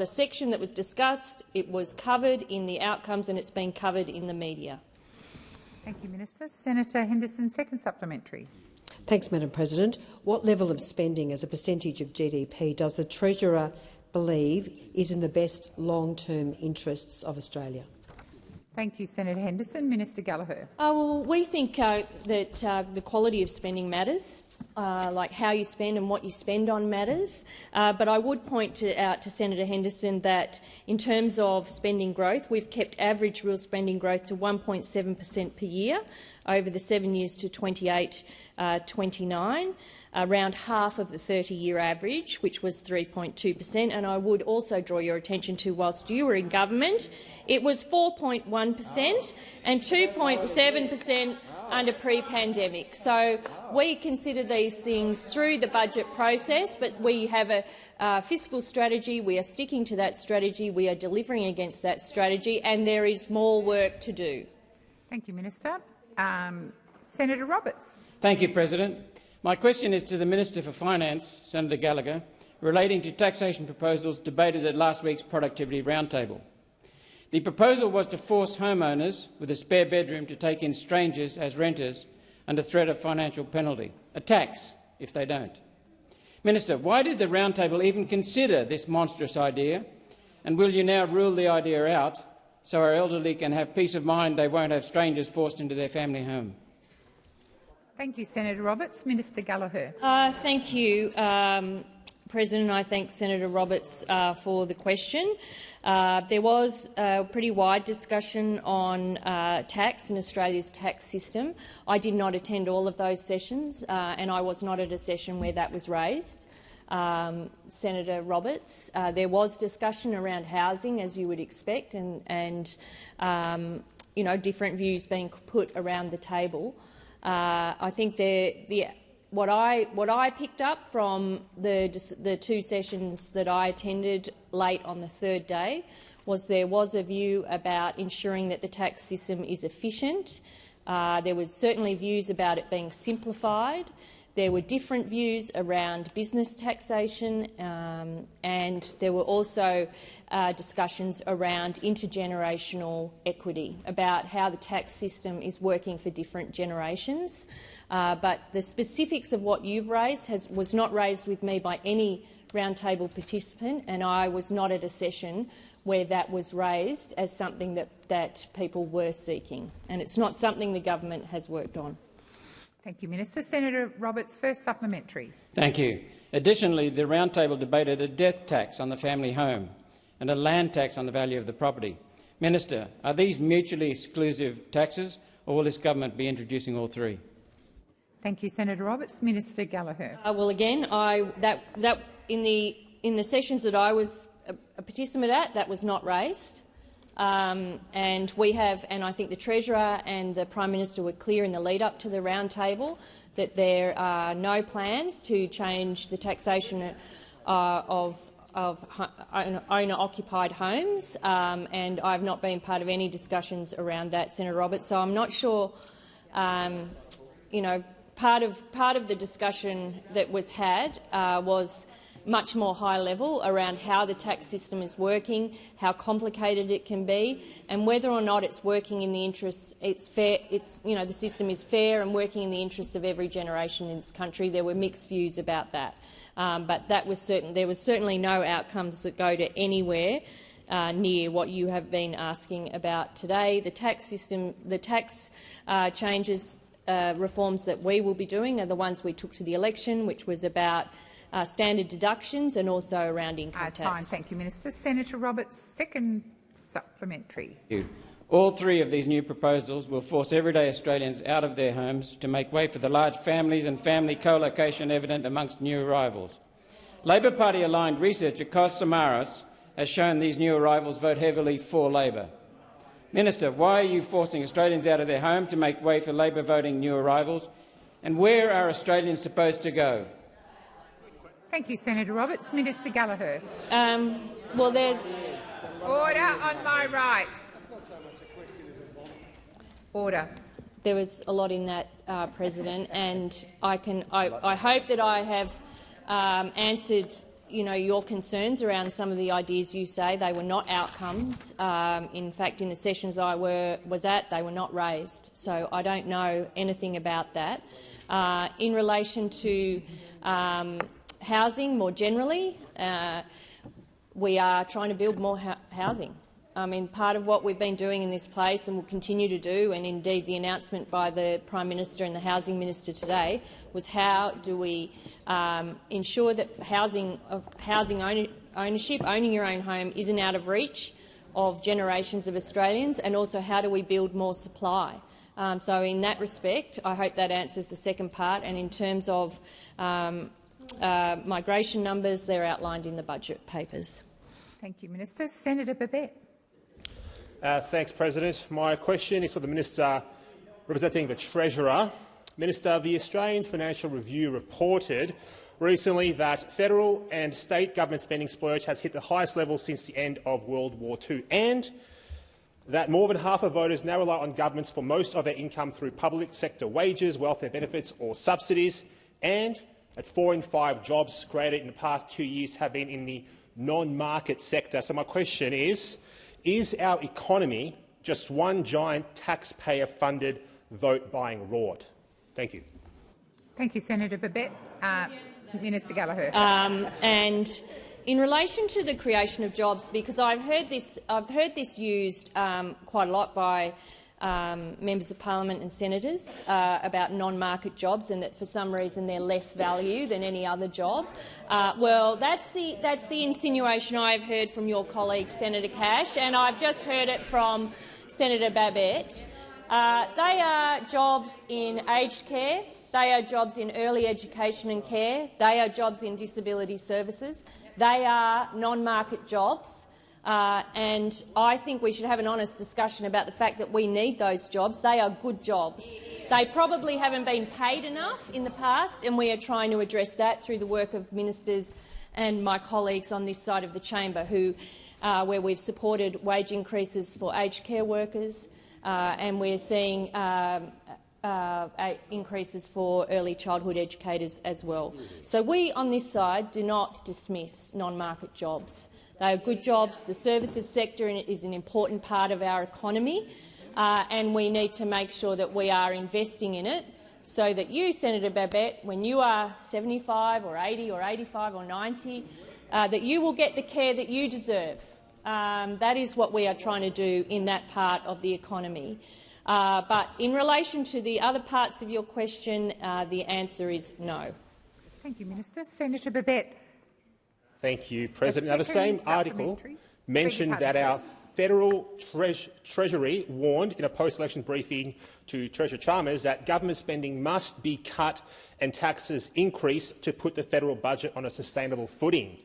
section that was discussed, it was covered in the outcomes, and it's been covered in the media. Thank you, Minister. Senator Henderson, second supplementary. Thanks, Madam President. What level of spending as a percentage of GDP does the Treasurer believe is in the best long-term interests of Australia? Thank you, Senator Henderson. Minister Gallagher. Well, we think that the quality of spending matters, like how you spend and what you spend on matters. But I would point out to Senator Henderson that in terms of spending growth, we've kept average real spending growth to 1.7% per year over the 7 years to 28-29. Around half of the 30-year average, which was 3.2%. And I would also draw your attention to, whilst you were in government, it was 4.1% and 2.7% under pre-pandemic. So we consider these things through the budget process, but we have a fiscal strategy. We are sticking to that strategy. We are delivering against that strategy, and there is more work to do. Thank you, Minister. Senator Roberts. Thank you, President. My question is to the Minister for Finance, Senator Gallagher, relating to taxation proposals debated at last week's Productivity Roundtable. The proposal was to force homeowners with a spare bedroom to take in strangers as renters under threat of financial penalty, a tax if they don't. Minister, why did the Roundtable even consider this monstrous idea, and will you now rule the idea out so our elderly can have peace of mind they won't have strangers forced into their family home? Thank you, Senator Roberts. Minister Gallagher. Thank you, President. I thank Senator Roberts for the question. There was a pretty wide discussion on tax and Australia's tax system. I did not attend all of those sessions, and I was not at a session where that was raised. Senator Roberts, there was discussion around housing, as you would expect, and you know, different views being put around the table. I think what I picked up from the two sessions that I attended late on the third day was there was a view about ensuring that the tax system is efficient. There was certainly views about it being simplified. There were different views around business taxation, and there were also discussions around intergenerational equity, about how the tax system is working for different generations. But the specifics of what you've raised was not raised with me by any roundtable participant, and I was not at a session where that was raised as something that people were seeking. And it's not something the government has worked on. Thank you, Minister. Senator Roberts, first supplementary. Thank you. Additionally, the roundtable debated a death tax on the family home and a land tax on the value of the property. Minister, are these mutually exclusive taxes, or will this government be introducing all three? Thank you, Senator Roberts. Minister Gallagher. Well, again, in the sessions that I was a participant at, that was not raised. And we have, and I think the Treasurer and the Prime Minister were clear in the lead-up to the roundtable that there are no plans to change the taxation owner-occupied homes, and I've not been part of any discussions around that, Senator Roberts. So I'm not sure. Part of the discussion that was had was much more high level around how the tax system is working, how complicated it can be, and whether or not it's working in the interests. It's fair. The system is fair and working in the interests of every generation in this country. There were mixed views about that. But that was certain. There was certainly no outcomes that go to anywhere near what you have been asking about today. The tax system, the tax changes, reforms that we will be doing are the ones we took to the election, which was about standard deductions and also around income tax. Thank you, Minister. Senator Roberts, second supplementary. Thank you. All three of these new proposals will force everyday Australians out of their homes to make way for the large families and family co-location evident amongst new arrivals. Labor Party-aligned researcher Kos Samaras has shown these new arrivals vote heavily for Labor. Minister, why are you forcing Australians out of their home to make way for Labor voting new arrivals, and where are Australians supposed to go? Thank you, Senator Roberts. Minister Gallagher. Well, there's order on my right. Order. There was a lot in that, President, and I hope that I have answered your concerns around some of the ideas you say. They were not outcomes. In fact, in the sessions I was at, they were not raised. So I don't know anything about that. In relation to housing more generally, we are trying to build more housing. I mean, part of what we've been doing in this place and will continue to do, and indeed the announcement by the Prime Minister and the Housing Minister today, was how do we ensure that housing ownership, owning your own home, isn't out of reach of generations of Australians, and also how do we build more supply. So in that respect, I hope that answers the second part. And in terms of migration numbers, they're outlined in the budget papers. Thank you, Minister. Senator Babet. Thanks, President. My question is for the Minister representing the Treasurer. Minister, the Australian Financial Review reported recently that federal and state government spending splurge has hit the highest level since the end of World War II, and that more than half of voters now rely on governments for most of their income through public sector wages, welfare benefits or subsidies, and that 4 in 5 jobs created in the past 2 years have been in the non-market sector. So my question is our economy just one giant taxpayer-funded vote-buying rort? Thank you. Thank you, Senator Babet. Minister Gallagher. And in relation to the creation of jobs, because I've heard this used quite a lot by members of parliament and senators about non-market jobs, and that for some reason they're less value than any other job. Well, that's the insinuation I've heard from your colleague Senator Cash, and I've just heard it from Senator Babet. They are jobs in aged care. They are jobs in early education and care. They are jobs in disability services. They are non-market jobs. And I think we should have an honest discussion about the fact that we need those jobs. They are good jobs. They probably haven't been paid enough in the past, and we are trying to address that through the work of ministers and my colleagues on this side of the chamber, where we've supported wage increases for aged care workers, and we're seeing increases for early childhood educators as well. So we on this side do not dismiss non-market jobs. They are good jobs. The services sector is an important part of our economy, and we need to make sure that we are investing in it so that you, Senator Babet, when you are 75 or 80 or 85 or 90, that you will get the care that you deserve. That is what we are trying to do in that part of the economy. But in relation to the other parts of your question, the answer is no. Thank you, Minister. Senator Babet. Thank you, President. Now, the same article mentioned that our federal Treasury warned in a post-election briefing to Treasurer Chalmers that government spending must be cut and taxes increased to put the federal budget on a sustainable footing.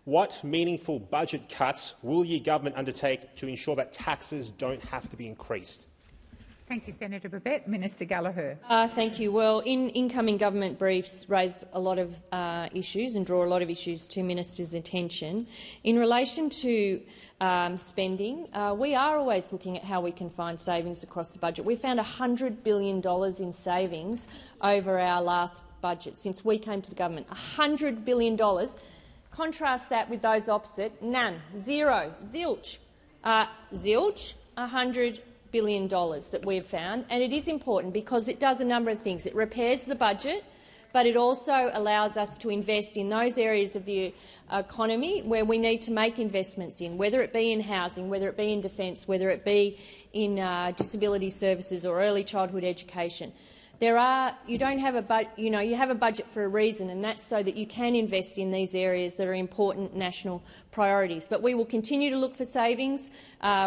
What meaningful budget cuts will your government undertake to ensure that taxes don't have to be increased? Thank you, Senator Babet. Minister Gallagher. Thank you. Well, incoming government briefs raise a lot of issues and draw a lot of issues to ministers' attention. In relation to spending, we are always looking at how we can find savings across the budget. We found $100 billion in savings over our last budget since we came to the government. $100 billion. Contrast that with those opposite. None. Zero. Zilch. Zilch. $100 billion that we've found, and it is important because it does a number of things. It repairs the budget, but it also allows us to invest in those areas of the economy where we need to make investments in, whether it be in housing, whether it be in defence, whether it be in disability services or early childhood education. You have a budget for a reason, and that's so that you can invest in these areas that are important national priorities. But we will continue to look for savings.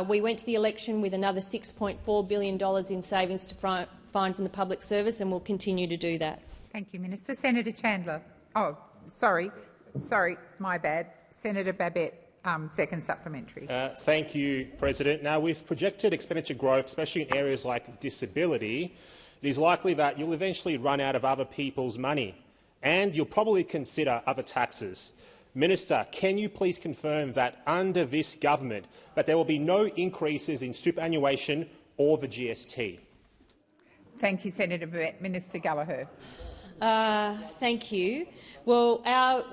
We went to the election with another $6.4 billion in savings to find from the public service, and we'll continue to do that. Thank you, Minister. Senator Chandler. Oh, sorry, my bad. Senator Babet, second supplementary. Thank you, President. Now, with projected expenditure growth, especially in areas like disability, it is likely that you'll eventually run out of other people's money, and you'll probably consider other taxes. Minister, can you please confirm that under this government that there will be no increases in superannuation or the GST? Thank you, Senator Babet. Minister Gallagher. Thank you. Well,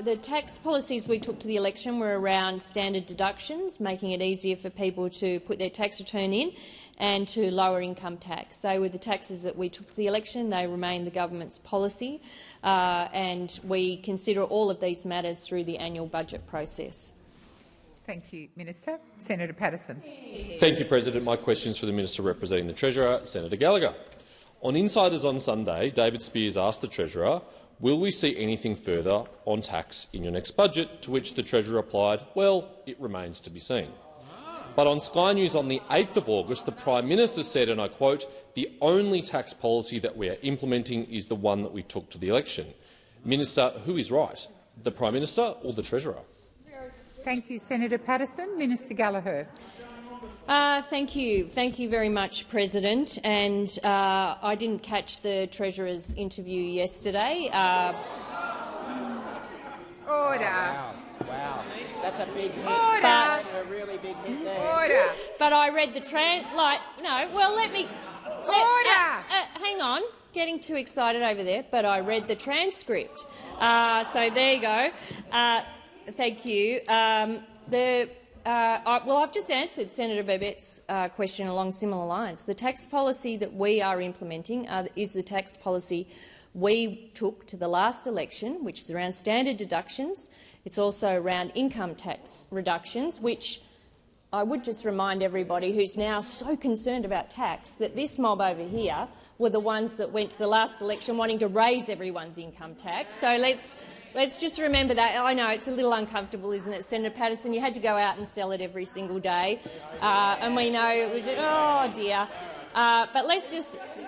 the tax policies we took to the election were around standard deductions, making it easier for people to put their tax return in, and to lower income tax. They were the taxes that we took to the election. They remain the government's policy, and we consider all of these matters through the annual budget process. Thank you, Minister. Senator Patterson. Thank you, President. My question is for the Minister representing the Treasurer, Senator Gallagher. On Insiders on Sunday, David Spears asked the Treasurer, will we see anything further on tax in your next budget, to which the Treasurer replied, well, it remains to be seen. But on Sky News on the 8th of August, the Prime Minister said, and I quote, the only tax policy that we are implementing is the one that we took to the election. Minister, who is right, the Prime Minister or the Treasurer? Thank you, Senator Patterson. Minister Gallagher. Thank you. Thank you very much, President. And I didn't catch the Treasurer's interview yesterday. Order. Wow. That's a big hit. Order. That's a really big hit there. Order. But I read the hang on. Getting too excited over there, but I read the transcript. So there you go. Thank you. Well, I've just answered Senator Babet's question along similar lines. The tax policy that we are implementing is the tax policy we took to the last election, which is around standard deductions. It's also around income tax reductions, which I would just remind everybody who's now so concerned about tax that this mob over here were the ones that went to the last election wanting to raise everyone's income tax. So let's just remember that. I know it's a little uncomfortable, isn't it, Senator Patterson? You had to go out and sell it every single day, and we know it was oh dear. But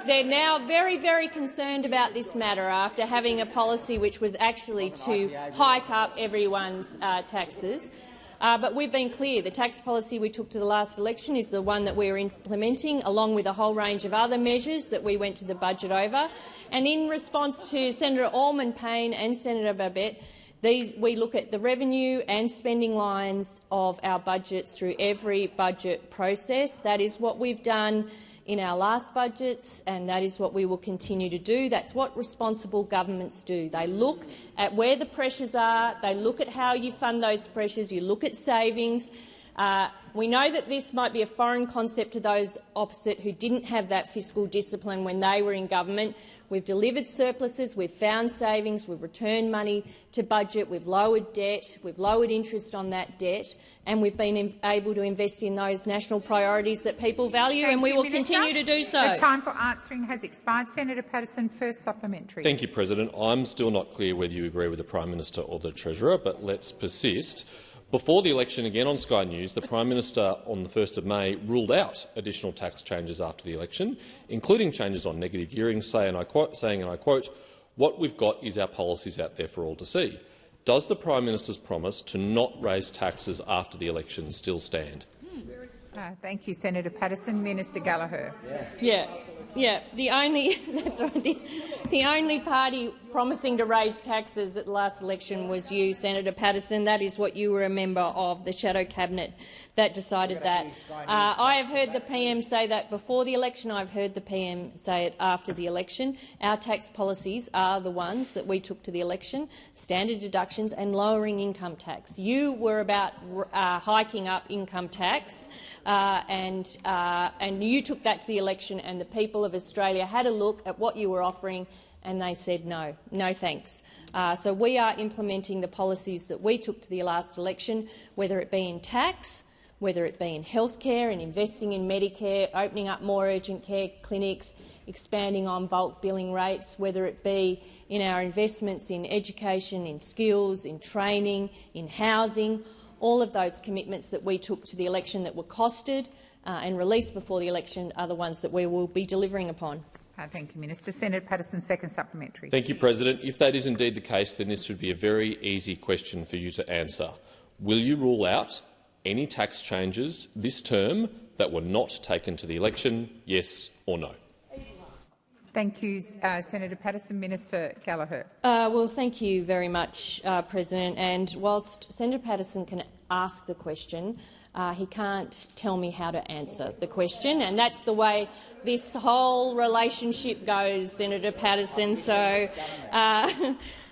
they're now very, very concerned about this matter after having a policy which was actually to hike up everyone's taxes. But we've been clear. The tax policy we took to the last election is the one that we are implementing, along with a whole range of other measures that we went to the budget over. And in response to Senator Allman-Payne and Senator Babet, we look at the revenue and spending lines of our budgets through every budget process. That is what we've done in our last budgets, and that is what we will continue to do. That's what responsible governments do. They look at where the pressures are, they look at how you fund those pressures, you look at savings. We know that this might be a foreign concept to those opposite who didn't have that fiscal discipline when they were in government. We've delivered surpluses, we've found savings, we've returned money to budget, we've lowered debt, we've lowered interest on that debt, and we've been able to invest in those national priorities that people value, and we will continue to do so. The time for answering has expired. Senator Patterson, first supplementary. Thank you, President. I'm still not clear whether you agree with the Prime Minister or the Treasurer, but let's persist. Before the election, again on Sky News, the Prime Minister on the 1st of May ruled out additional tax changes after the election, including changes on negative gearing, saying, and I quote, what we've got is our policies out there for all to see. Does the Prime Minister's promise to not raise taxes after the election still stand? Thank you, Senator Patterson. Minister Gallagher. Yeah. Yeah, the only that's right. The only party promising to raise taxes at the last election was you, Senator Patterson. That is what you were a member of, the shadow cabinet that decided that. I have heard the PM say that before the election. I've heard the PM say it after the election. Our tax policies are the ones that we took to the election: standard deductions and lowering income tax. You were about hiking up income tax, and you took that to the election, and the people of Australia had a look at what you were offering and they said no, no thanks. So we are implementing the policies that we took to the last election, whether it be in tax, whether it be in healthcare and investing in Medicare, opening up more urgent care clinics, expanding on bulk billing rates, whether it be in our investments in education, in skills, in training, in housing. All of those commitments that we took to the election that were costed and released before the election are the ones that we will be delivering upon. Thank you, Minister. Senator Patterson, second supplementary. Thank you, President. If that is indeed the case, then this should be a very easy question for you to answer. Will you rule out any tax changes this term that were not taken to the election, yes or no? Thank you, Senator Patterson. Minister Gallagher. Well, thank you very much, President. And whilst Senator Patterson can ask the question, he can't tell me how to answer the question, and that's the way this whole relationship goes, Senator Patterson. So,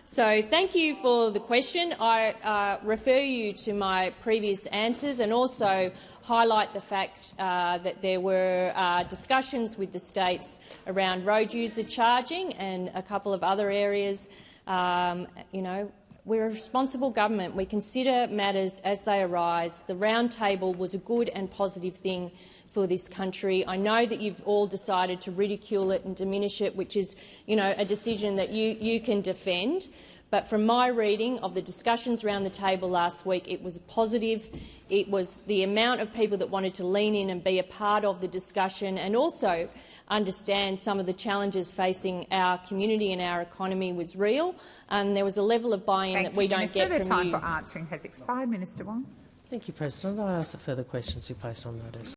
so thank you for the question. I refer you to my previous answers and also highlight the fact that there were discussions with the states around road user charging and a couple of other areas. You know, we're a responsible government. We consider matters as they arise. The round table was a good and positive thing for this country. I know that you've all decided to ridicule it and diminish it, which is, you know, a decision that you can defend. But from my reading of the discussions around the table last week, it was positive. It was the amount of people that wanted to lean in and be a part of the discussion and also understand some of the challenges facing our community and our economy was real. There was a level of buy-in that we don't get from you. The time for answering has expired. Minister Wong. Thank you, President. I ask that further questions be placed on notice.